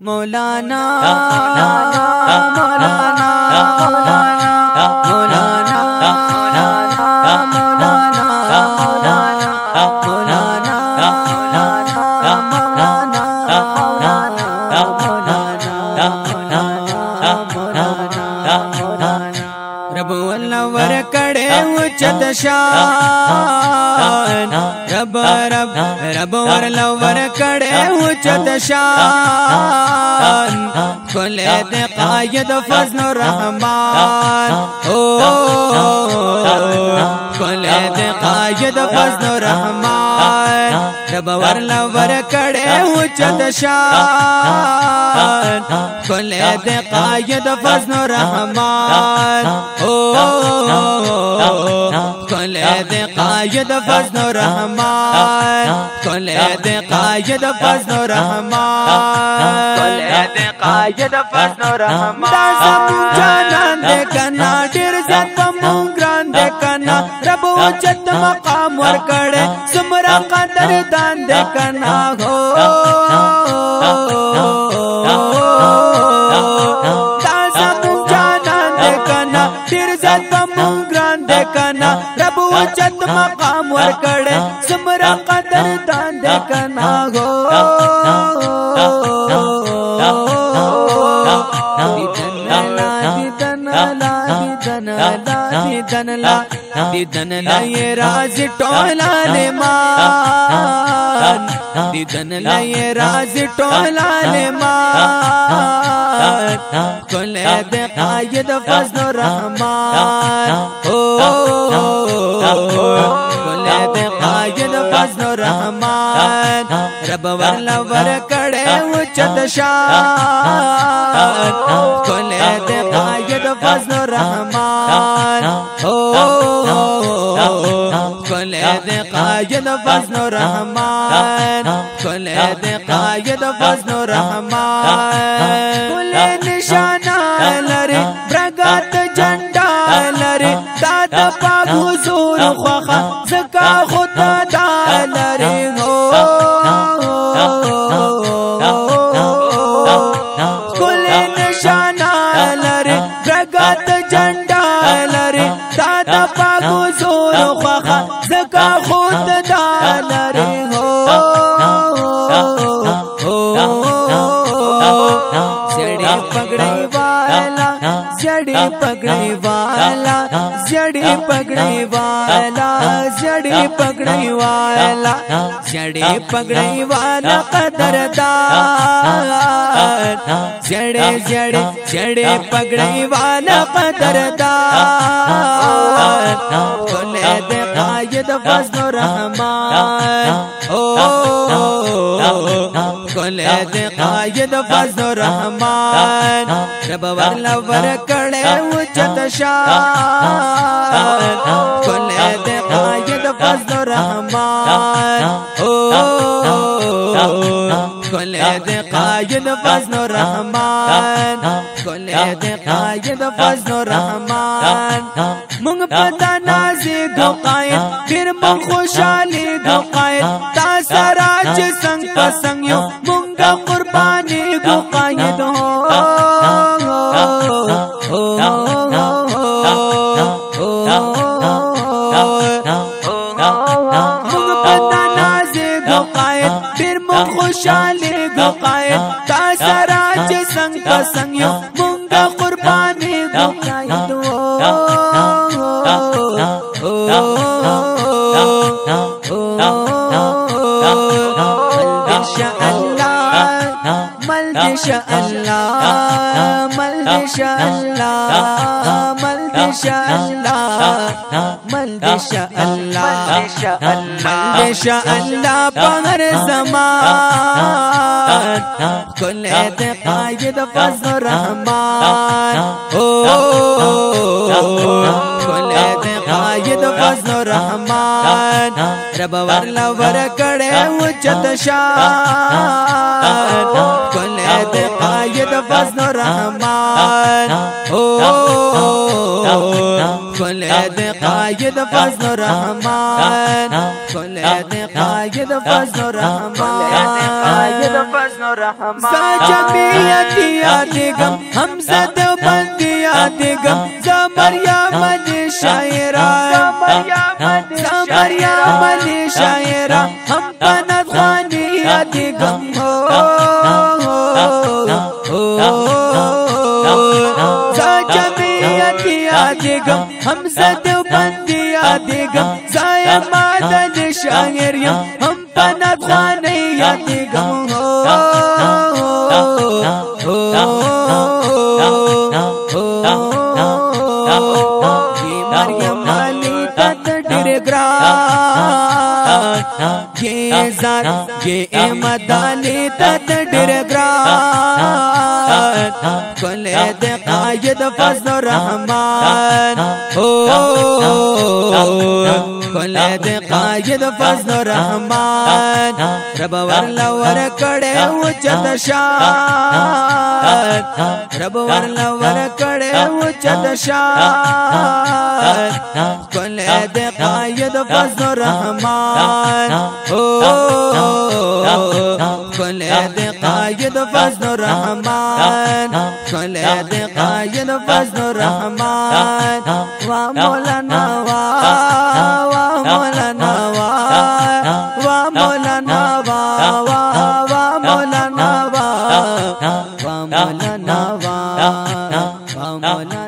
مولانا مولانا مولانا رب والله ورکڑے وچت شان رب رب رب والله ورکڑے وچت شان کل دے قائد فضل الرحمن کل دے قائد فضل الرحمن رب والله ورکڑے وچت شان کل دے قائد فضل الرحمن کل دے قائد فضل الرحمن کل دے قائد فضل الرحمن کل دے قائد فضل الرحمن دا زمون جانان دے کنا ډیر زیات پمون ګران دے کنا رب وچت مقام ورکړې سمرا قدر دان دے کنا ہو دا زمون جانان دے کنا ډیر زیات پمون ګران دے کنا رب وچت مقام ورکړې سمرا قدر دان دے کنا ہو دیدن لا یہ راز ٹولا لیمان دیدن لا یہ راز ٹولا لیمان کل دے قائد فضل الرحمن کل دے قائد فضل الرحمن رب والله ورکڑے وچت شان کل دے قائد فضل الرحمن کل دے قائد فضل الرحمن کل دے قائد فضل الرحمن کل نشانہ لرے برگات جھنڈا لرے دادا پاک حضور خواخا زکا خدا دا لرے کل نشانہ لرے برگات جھنڈا لرے دادا پاک حضور خواخا زکا خود دا لرے زڑی پگڑی والا زڑی پگڑی والا زڑی پگڑی والا زڑی پگڑی والا زڑی پگڑی والا قدردان زڑے زڑے زڑے پگڑی والا قدردان کل دے قائد فضل الرحمن کل دے قائد فضل الرحمن رب والله ورکڑے وچت شان کل دے قائد فضل الرحمن کل دے قائد فضل الرحمن کل دے قائد فضل الرحمن مونږ پتا نازي گو قائد پھر مونږ خوشالي گو قائد تا سره چې څنګه پسنګ یو مونږ قرباني گو قائد مونږ پتا نازي گو قائد پھر مونږ خوشالي گو قائد تا سره چې څنګه پسنګ یو مونږ قرباني گو قائد ملدشا اللہ ملدشا اللہ ملدشا اللہ ملدشا اللہ ملدشا اللہ پہر زمان کل دے قائد فضل الرحمن کل دے قائد فضل الرحمن رب والله ورکڑے وچت شان کل دے قائد فضل الرحمن کل دے قائد فضل الرحمن كل قايد فضل الرحمن سجميتي يادقم حمزة بندياتقم زمريم الشاعرة زمريم الشاعرة هم بنات خانياتقم سجميتي يادقم حمزة بندياتقم زمريم الشاعر هم بنات خانياتقم ये ज़ात ये मदाली तदबीर ग्रान कुलैद कायद फज़ल रहमान हो कुलैद कायद फज़ल रहमान रब वरलवर कड़े उच्चत शान रब वरलवर कड़े उच्चत शान कुलैद कायद फज़ल रहमान कुलैद कायद फज़ल रहमान कुलैद कायद फज़ल रहमान वा मौलाना वा मौलाना वा मौलाना वा मौलाना वा मौलाना वा मौलाना